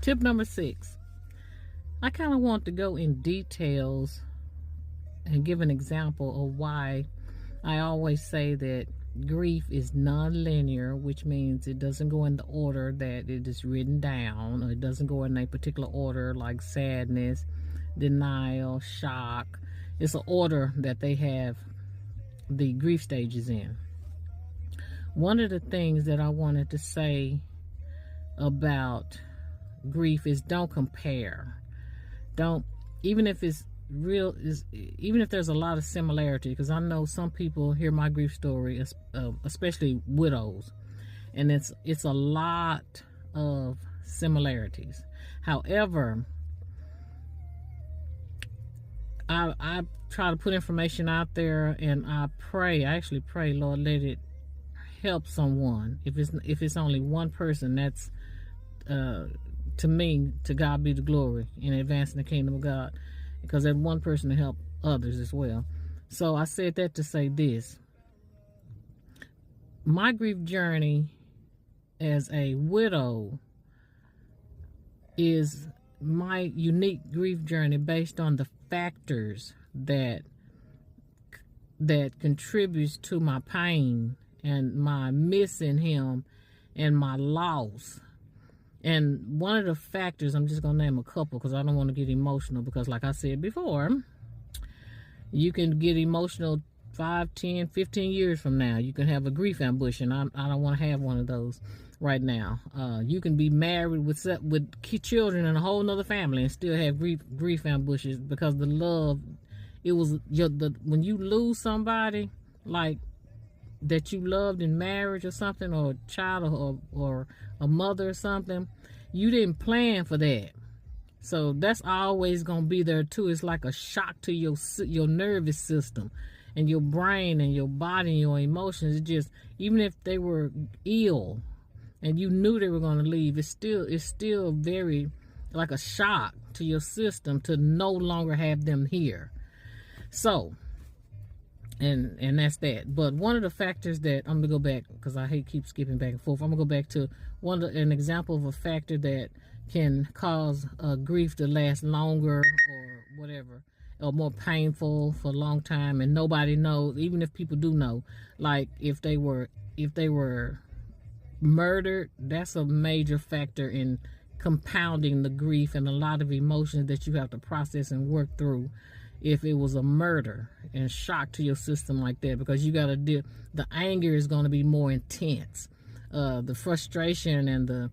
Tip number 6. I kind of want to go in details and give an example of why I always say that grief is non-linear, which means it doesn't go in the order that it is written down, or it doesn't go in a particular order like sadness, denial, shock. It's an order that they have the grief stages in. One of the things that I wanted to say about grief is don't compare. Don't, even if it's real, even if there's a lot of similarity, because I know some people hear my grief story, especially widows, and it's a lot of similarities. However, I try to put information out there, and I actually pray, Lord, let it help someone. If it's only one person, that's to me, to God be the glory in advancing the kingdom of God, because that one person to help others as well. So I said that to say this: my grief journey as a widow is my unique grief journey based on the factors that contributes to my pain and my missing him and my loss. And one of the factors, I'm just going to name a couple because I don't want to get emotional, because like I said before, you can get emotional 5, 10, 15 years from now. You can have a grief ambush, and I don't want to have one of those right now. You can be married with children and a whole nother family and still have grief ambushes, because the love, it was when you lose somebody like that you loved in marriage or something, or a child, or a mother or something, you didn't plan for that. So that's always going to be there too. It's like a shock to your nervous system and your brain and your body and your emotions. It just, even if they were ill and you knew they were going to leave, it's still very like a shock to your system to no longer have them here. So, and that's that. But one of the factors that I'm gonna go back, because I hate keep skipping back and forth, I'm gonna go back to an example of a factor that can cause grief to last longer or whatever, or more painful for a long time, and nobody knows, even if people do know. Like if they were murdered, that's a major factor in compounding the grief and a lot of emotions that you have to process and work through. If it was a murder and shock to your system like that, because you got to deal, the anger is going to be more intense, the frustration and the